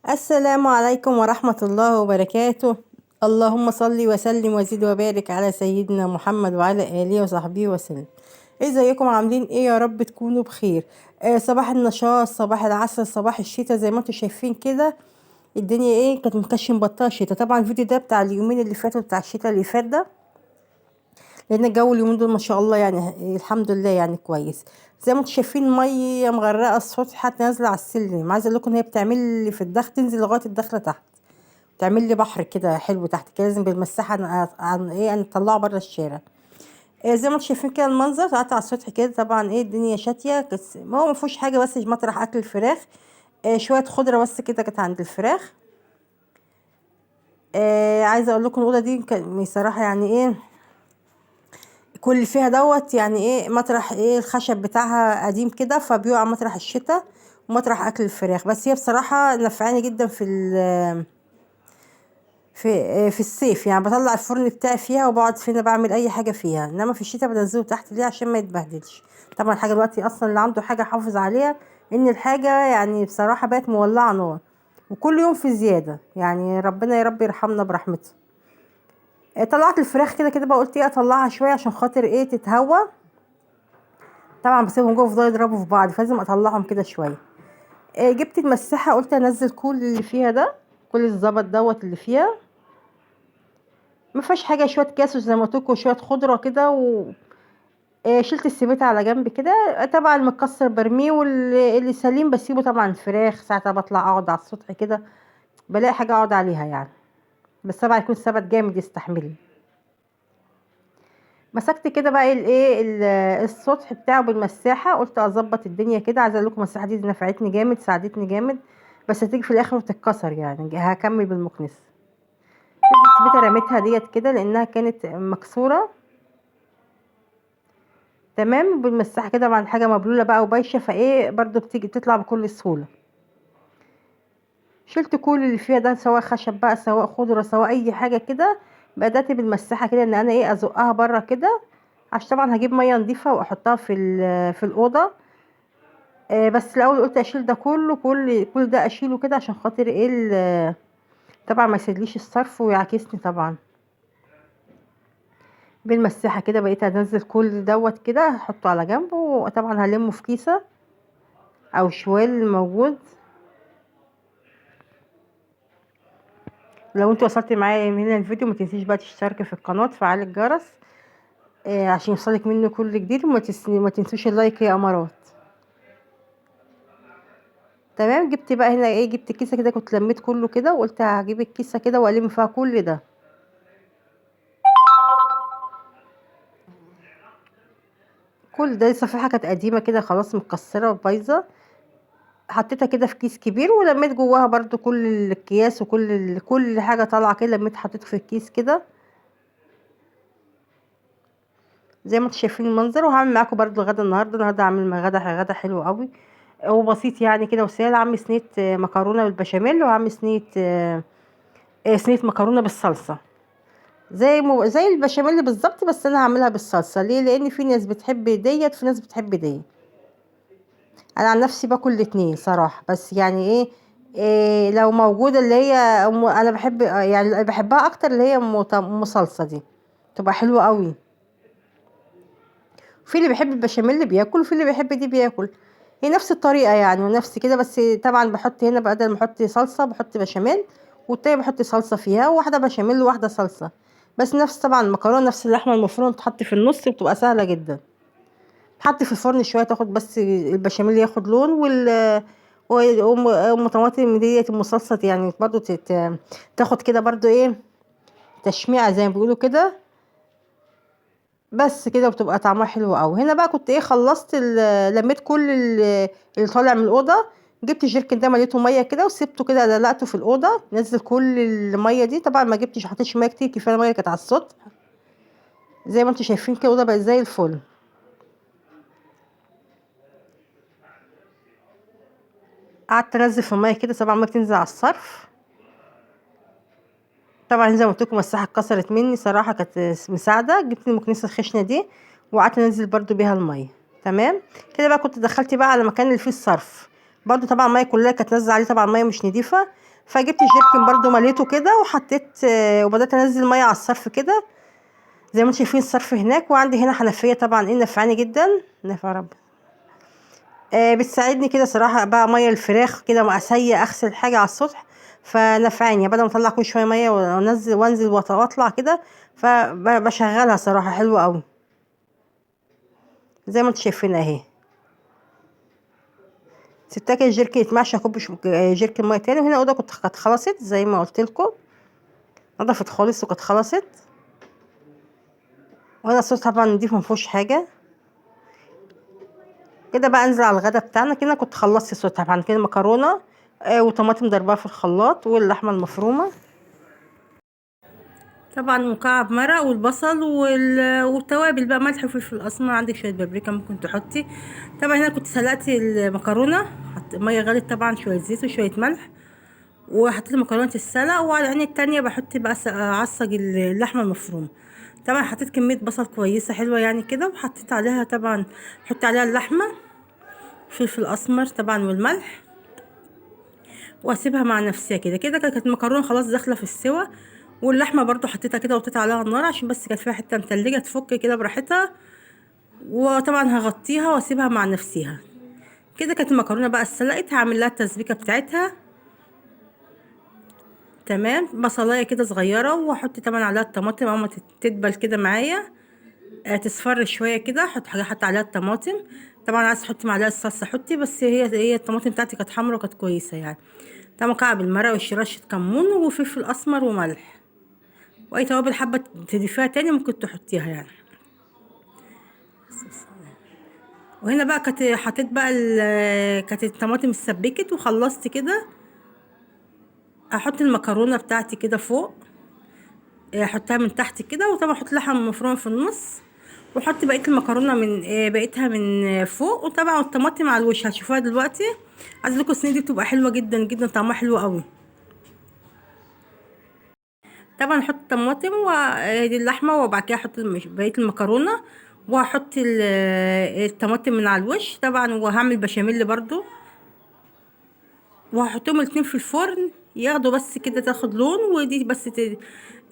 السلام عليكم ورحمة الله وبركاته. اللهم صل وسلم وزد وبارك على سيدنا محمد وعلى آله وصحبه وسلم. ازيكم عاملين ايه؟ يا رب تكونوا بخير. صباح النشاط، صباح العسل، صباح الشتاء زي ما انتم شايفين كده. الدنيا ايه كانت مكشم بطها شتاء. طبعا الفيديو ده بتاع اليومين اللي فاتوا، بتاع الشتاء اللي فات ده، لان الجو اليومين دول ما شاء الله يعني الحمد لله يعني كويس. زي ما انتم شايفين ميه مغرقه السطح، حتى نازله على السلم. عايزه اقول لكم هي بتعمل لي في الدخل، تنزل لغايه الدخله تحت، تعمل لي بحر كده حلو تحت كده. لازم بالمساحه عن ايه نطلعه بره الشارع. زي ما انتم شايفين كده المنظر. طلعت على السطح كده، طبعا ايه الدنيا شاتيه، ما هو ما فيهوش حاجه، بس مطرح اكل الفراخ. شويه خضره بس كده كانت عند الفراخ. عايزه اقول لكم الاوضه دي كان بصراحه يعني ايه، كل اللي فيها دوت يعني ايه مطرح ايه الخشب بتاعها قديم كده، فبيقع مطرح الشتاء ومطرح اكل الفراخ. بس هي بصراحه نفعاني جدا في الصيف. يعني بطلع الفرن بتاعي فيها وبقعد فينا بعمل اي حاجه فيها، انما في الشتاء بنزله تحت ليه؟ عشان ما يتبهدلش. طبعا الحاجه دلوقتي اصلا اللي عنده حاجه حافظ عليها، ان الحاجه يعني بصراحه بقت مولعه نار، وكل يوم في زياده. يعني ربنا يا رب يرحمنا برحمته. طلعت الفراخ كده كده بقى، قلت ايه اطلعها شويه عشان خاطر ايه تتهوى. طبعا بسيبهم جوه يفضلوا يضربوا في بعض، فلازم اطلعهم كده شويه. جبت المساحه، قلت انزل كل اللي فيها ده، كل الزبط دوت اللي فيها. ما فيهاش حاجه، شويه كاس زي ما قلت لكم، وشويه خضره كده شلت السميد على جنب كده. طبعا المتكسر برميه، واللي سليم بسيبه. طبعا الفراخ ساعتها بطلع اقعد على السطح كده، بلاقي حاجه اقعد عليها يعني. بس طبعا يكون ثبت جامد يستحملني. مسكت كده بقى السطح بتاعه بالمساحه، قلت اظبط الدنيا كده. عايزه اقول لكم المساحه دي نفعتني جامد، ساعدتني جامد. بس هتيجي في الاخر وتتكسر، يعني هكمل بالمكنس. شلت السميده رميتها ديت كده لانها كانت مكسوره. تمام. بالمساحه كده مع حاجه مبلوله بقى وبايشه، فايه برضو بتيجي تطلع بكل سهوله. شلت كل اللي فيها ده، سواء خشب بقى، سواء خضره، سواء اي حاجه كده. بدات بالمساحه كده ان انا ايه ازقها بره كده، عشان طبعا هجيب ميه نظيفه واحطها في الاوضه. بس الاول قلت اشيل ده كله، كل ده اشيله كده عشان خاطر ايه طبعا ما يسيبليش الصرف ويعكسني طبعا. بالمساحه كده بقيت انزل كل دوت كده، احطه على جنب، وطبعا هلمه في كيسه او شوال موجود. لو انت وصلتي معايا من هنا الفيديو، ما تنسيش بقى تشتركي في القناه وتفعلي الجرس عشان يوصلك منه كل جديد. ما تنسوش اللايك يا امارات. تمام. جبت بقى هنا ايه، جبت كيسه كده، كنت لميت كله كده، وقلت هجيب الكيسه كده والم فيها كل ده. كل ده صفيحه كانت قديمه كده خلاص متكسره وبايظه، حطيتها كده في كيس كبير، ولميت جواها برضو كل الاكياس كل حاجه طالعه كده، لميت حطيت في الكيس كده زي ما انتم شايفين المنظر. وهعمل معاكم برضو الغدا النهارده هعمل غدا حلو قوي وبسيط يعني كده وسهل. هعمل صينيه مكرونه بالبشاميل، وهعمل صينيه مكرونه بالصلصه، زي البشاميل بالظبط، بس انا هعملها بالصلصه. ليه؟ لان في ناس بتحب ديت، في ناس بتحب ديت. انا عن نفسي باكل الاتنين صراحه، بس يعني إيه لو موجوده اللي هي انا بحب يعني بحبها اكتر، اللي هي ام صلصه دي تبقى حلوه قوي. في اللي بيحب البشاميل اللي بياكل، وفي اللي بيحب دي بياكل. هي نفس الطريقه يعني ونفس كده، بس طبعا بحط هنا بدل ما احط صلصه بحط بشاميل، والتانية بحط صلصه فيها، واحده بشاميل وواحده صلصه. بس نفس طبعا المكرونه، نفس اللحمه المفرومه تحط في النص، بتبقى سهله جدا. تحط في الفرن شويه تاخد بس البشاميل ياخد لون، وام طماطم ديت المصلصه يعني برضو تاخد كده برضو ايه تشميعه زي ما بيقولوا كده. بس كده بتبقى طعمها حلو قوي. هنا بقى كنت ايه خلصت لميت كل اللي طالع من الاوضه. جبت الجيركن ده مليته ميه كده وسبته كده، دلقته في الاوضه، نزل كل الميه دي. طبعا ما جبتش حطيتش ميه كتير، كفايه الميه كانت على السطح. زي ما انتم شايفين كده الاوضه بقت زي الفل. قعدت انزل في الميه كده، طبعا ما بتنزل على الصرف. طبعا زي ما قلت لكم الساحه اتكسرت مني صراحه، كانت مساعده. جبت المكنسه الخشنه دي وقعدت انزل برضو بيها الميه. تمام. كده بقى كنت دخلت بقى على المكان اللي فيه الصرف. برضو طبعا الميه كلها كانت نازله عليه، طبعا ميه مش نضيفه. فجبت الجيركن برضو مليته كده وحطيت وبدات انزل ميه على الصرف كده زي ما انتم شايفين الصرف هناك. وعندي هنا حنفيه طبعا ايه نفعاني جدا، نفع رب. بتساعدني كده صراحه بقى ميه الفراخ كده ما اغسل حاجه على السطح، فنفعاني بدل ما اطلع كل شويه ميه وانزل وانزل واطلع كده. فبشغلها صراحه حلوه قوي زي ما انتم شايفين اهي. سبتها كده الجيركن يتمشى كوب جيركن ميه تاني. وهنا الاوضه كانت خلصت زي ما قلت لكم، نضفت خالص وكانت خلصت. وهنا الصوص طبعا نضيف مفيهوش حاجه. كده بقى انزل على الغدا بتاعنا. كده كنت خلصت الصوص طبعا كده مكرونه وطماطم ضربها في الخلاط واللحمه المفرومه طبعا مكعب مرق والبصل والتوابل بقى ملح وفلفل اسمر. عندك شويه بابريكا ممكن تحطي. طبعا هنا كنت سلقت المكرونه، ميه غلت طبعا، شويه زيت وشويه ملح، وحطيت مكرونه السلق. وعلى العين التانية بحط بقى اعصج اللحمه المفرومه. طبعا حطيت كميه بصل كويسه حلوه يعني كده، وحطيت عليها طبعا حط عليها اللحمه، فلفل اسمر طبعا والملح، واسيبها مع نفسها كده. كده كانت المكرونه خلاص داخله في السوا، واللحمه برضو حطيتها كده وطيت عليها النار عشان بس كانت فيها حته متلجه تفك كده براحتها. وطبعا هغطيها واسيبها مع نفسها. كده كانت المكرونه بقى اتسلقت. هعمل لها التسبيكه بتاعتها تمام. بصلايه كده صغيره، واحط طبعا عليها الطماطم اول ما تدبل كده معايا تصفر شويه كده. احط عليها الطماطم. طبعا عايز تحطي معلقه الصلصه حطي، بس هي الطماطم بتاعتي كانت حمرا وكانت كويسه يعني. طبعا مكعب المرق ورشه كمون وفلفل اسمر وملح، واي توابل حابه تضيفيها تاني ممكن تحطيها يعني. وهنا بقى كانت حطيت بقى كانت الطماطم اتسبكت وخلصت كده. احط المكرونه بتاعتي كده فوق، احطها من تحت كده، وطبعا احط لحمه مفرومه في النص، واحط بقيه المكرونه من بقيتها من فوق. وطبعا الطماطم على الوش هتشوفوها دلوقتي. عايزه لكم الصينيه دي بتبقى حلوه جدا جدا، طعمها حلو قوي. طبعا احط طماطم ودي اللحمه، وبعد كده احط بقيه المكرونه، وهحط الطماطم من على الوش طبعا. وهعمل بشاميل برضو، وهحطهم الاتنين في الفرن ياخدوا بس كده تاخد لون. ودي بس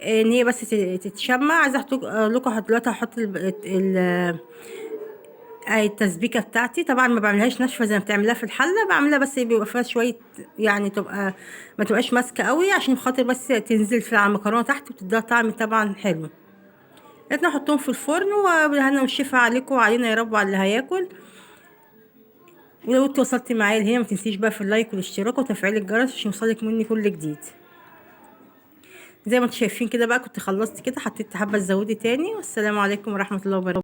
ان هي بس تتشمع. عايزه احط لكم دلوقتي هحط التسبيكه بتاعتي. طبعا ما بعملهاش ناشفه زي ما بتعملها في الحله، بعملها بس بيبقى فيها شويه يعني تبقى ما تبقاش ماسكه قوي، عشان خاطر بس تنزل في على المكرونه تحت وتديها طعم طبعا حلو. نحطهم في الفرن، وبالهنا والشفا عليكم وعلينا يا رب وعلى اللي هياكل. ولو انت وصلتي معايا لهنا ما تنسيش بقى في اللايك والاشتراك وتفعيل الجرس عشان يوصلك مني كل جديد. زي ما انتم شايفين كده بقى كنت خلصت كده. حطيت حبه زودي تاني. والسلام عليكم ورحمه الله وبركاته.